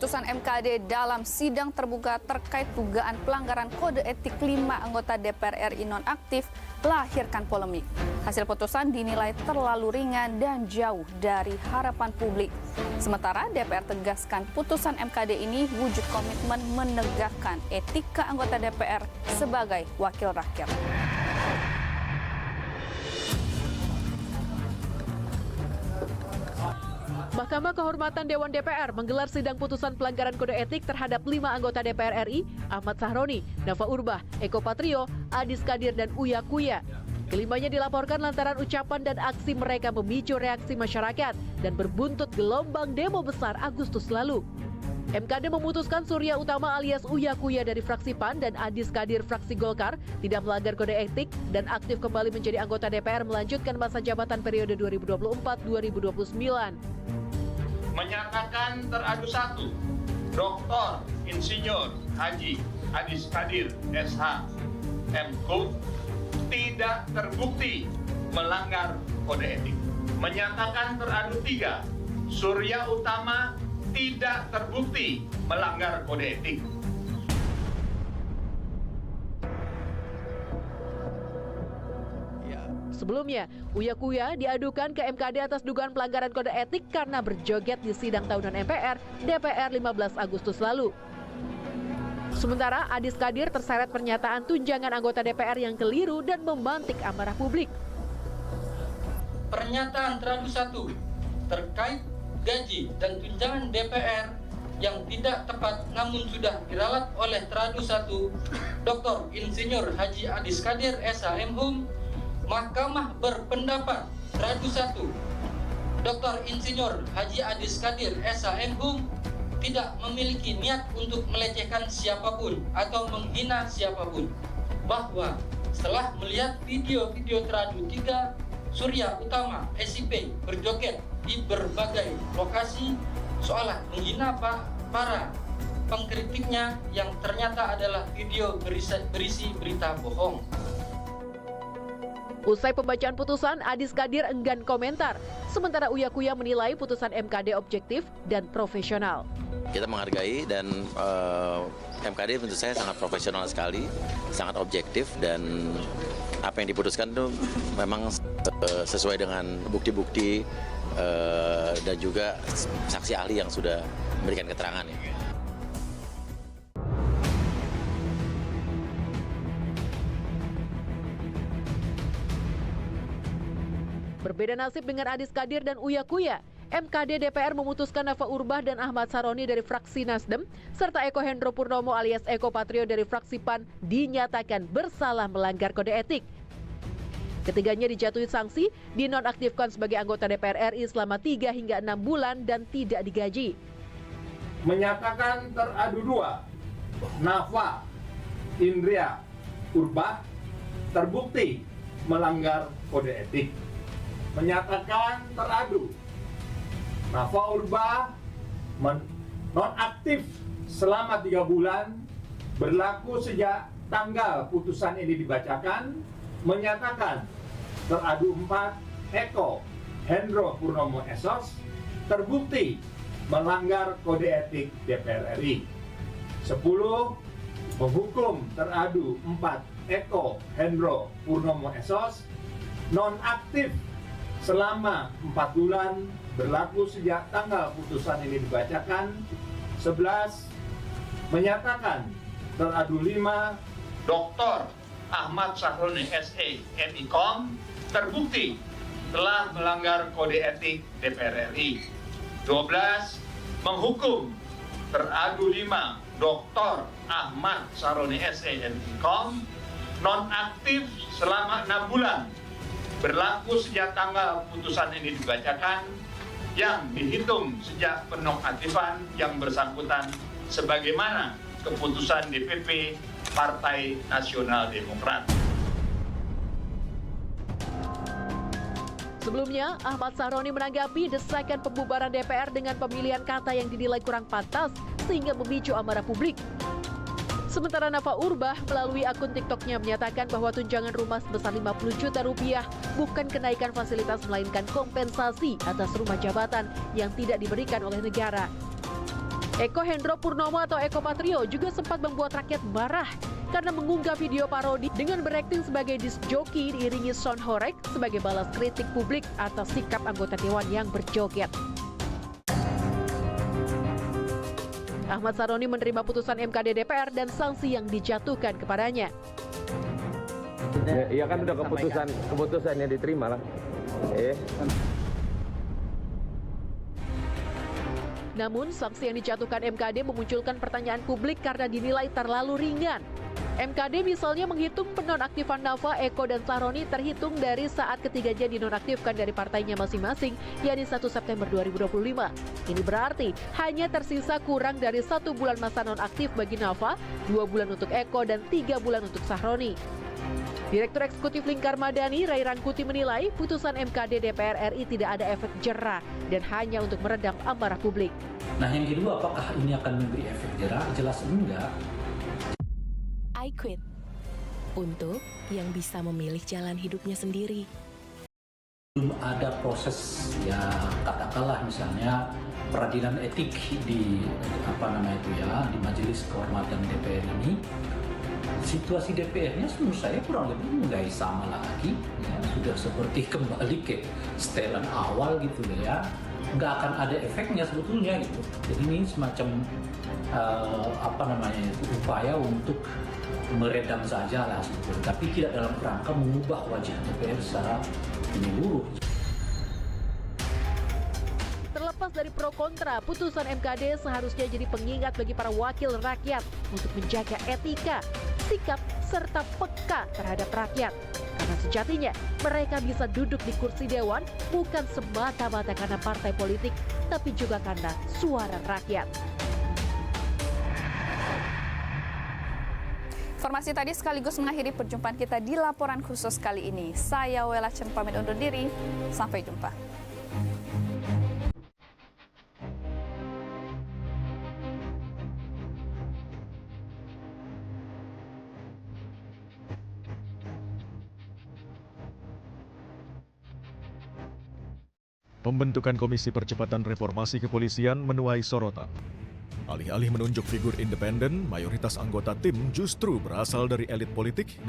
Putusan MKD dalam sidang terbuka terkait dugaan pelanggaran kode etik 5 anggota DPR RI nonaktif melahirkan polemik. Hasil putusan dinilai terlalu ringan dan jauh dari harapan publik. Sementara DPR tegaskan putusan MKD ini wujud komitmen menegakkan etika anggota DPR sebagai wakil rakyat. Mahkamah Kehormatan Dewan DPR menggelar sidang putusan pelanggaran kode etik terhadap 5 anggota DPR RI, Ahmad Sahroni, Nafa Urbach, Eko Patrio, Adis Kadir, dan Uya Kuya. Kelimanya dilaporkan lantaran ucapan dan aksi mereka memicu reaksi masyarakat dan berbuntut gelombang demo besar Agustus lalu. MKD memutuskan Surya Utama alias Uya Kuya dari fraksi PAN dan Adis Kadir fraksi Golkar tidak melanggar kode etik dan aktif kembali menjadi anggota DPR melanjutkan masa jabatan periode 2024-2029. Menyatakan teradu 1, Dr. Insinyur Haji Adis Kadir SH MKUM tidak terbukti melanggar kode etik. Menyatakan teradu 3, Surya Utama tidak terbukti melanggar kode etik. Sebelumnya, Uya Kuya diadukan ke MKD atas dugaan pelanggaran kode etik karena berjoget di sidang tahunan MPR DPR 15 Agustus lalu. Sementara Adis Kadir terseret pernyataan tunjangan anggota DPR yang keliru dan memantik amarah publik. Pernyataan teradu 1 terkait gaji dan tunjangan DPR yang tidak tepat namun sudah diralat oleh teradu 1 Dr. Insinyur Haji Adis Kadir SH MKUM. Mahkamah berpendapat teradu 1 Dr. Insinyur Haji Adis Kadir SH MKUM tidak memiliki niat untuk melecehkan siapapun atau menghina siapapun. Bahwa setelah melihat video-video teradu 3 Surya Utama SIP berjoget di berbagai lokasi seolah menghina para pengkritiknya yang ternyata adalah video berisi berita bohong. Usai pembacaan putusan, Adis Kadir enggan komentar. Sementara Uya Kuya menilai putusan MKD objektif dan profesional. Kita menghargai dan MKD menurut saya sangat profesional sekali, sangat objektif, dan apa yang diputuskan itu memang sesuai dengan bukti-bukti dan juga saksi ahli yang sudah memberikan keterangan. Berbeda nasib dengan Adis Kadir dan Uya Kuya. MKD DPR memutuskan Nafa Urbach dan Ahmad Sahroni dari fraksi Nasdem serta Eko Hendro Purnomo alias Eko Patrio dari fraksi PAN dinyatakan bersalah melanggar kode etik. Ketiganya dijatuhi sanksi, dinonaktifkan sebagai anggota DPR RI selama 3 hingga 6 bulan dan tidak digaji. Menyatakan teradu 2, Nafa Indria Urbach terbukti melanggar kode etik. Menyatakan teradu Nafa Urbach nonaktif selama 3 bulan berlaku sejak tanggal putusan ini dibacakan. Menyatakan teradu 4 Eko Hendro Purnomo SOS terbukti melanggar kode etik DPR RI. 10 menghukum teradu 4 Eko Hendro Purnomo SOS nonaktif selama 4 bulan berlaku sejak tanggal putusan ini dibacakan. 11 menyatakan teradu 5 Dr. Ahmad Sahroni SE MIKOM terbukti telah melanggar kode etik DPR RI. 12 menghukum teradu 5 Dr. Ahmad Sahroni SE MIKOM nonaktif selama 6 bulan berlaku sejak tanggal putusan ini dibacakan yang dihitung sejak penonaktifan yang bersangkutan sebagaimana keputusan DPP Partai Nasional Demokrat. Sebelumnya, Ahmad Sahroni menanggapi desakan pembubaran DPR dengan pemilihan kata yang dinilai kurang pantas sehingga memicu amarah publik. Sementara Nafa Urbach melalui akun TikToknya menyatakan bahwa tunjangan rumah sebesar 50 juta rupiah bukan kenaikan fasilitas melainkan kompensasi atas rumah jabatan yang tidak diberikan oleh negara. Eko Hendro Purnomo atau Eko Patrio juga sempat membuat rakyat marah karena mengunggah video parodi dengan berakting sebagai disc joki diiringi sound horeg sebagai balas kritik publik atas sikap anggota dewan yang berjoget. Ahmad Saroni menerima putusan MKD DPR dan sanksi yang dijatuhkan kepadanya. Ya kan udah keputusannya diterima lah. Namun, sanksi yang dijatuhkan MKD memunculkan pertanyaan publik karena dinilai terlalu ringan. MKD misalnya menghitung penonaktifan Nafa, Eko, dan Saroni terhitung dari saat ketiganya dinonaktifkan dari partainya masing-masing, yakni 1 September 2025. Ini berarti hanya tersisa kurang dari 1 bulan masa nonaktif bagi Nafa, 2 bulan untuk Eko, dan 3 bulan untuk Saroni. Direktur Eksekutif Lingkar Madani, Ray Rangkuti menilai putusan MKD DPR RI tidak ada efek jera dan hanya untuk meredam amarah publik. Nah, yang kedua, apakah ini akan memberi efek jera? Jelas enggak. I quit untuk yang bisa memilih jalan hidupnya sendiri. Belum ada proses, ya katakanlah misalnya peradilan etik di di Majelis Kehormatan DPR ini. Situasi DPR-nya menurut saya kurang lebih mulai sama lagi, ya, sudah seperti kembali ke setelan awal gitu ya, nggak akan ada efeknya sebetulnya gitu. Jadi ini semacam upaya untuk meredam saja lah sebetulnya, tapi tidak dalam kerangka mengubah wajah DPR secara menyeluruh. Terlepas dari pro kontra, putusan MKD seharusnya jadi pengingat bagi para wakil rakyat untuk menjaga etika, sikap, serta peka terhadap rakyat. Karena sejatinya mereka bisa duduk di kursi dewan bukan semata-mata karena partai politik, tapi juga karena suara rakyat. Informasi tadi sekaligus mengakhiri perjumpaan kita di laporan khusus kali ini. Saya Wela Chen pamit undur diri. Sampai jumpa. Pembentukan Komisi Percepatan Reformasi Kepolisian menuai sorotan. Alih-alih menunjuk figur independen, mayoritas anggota tim justru berasal dari elit politik dan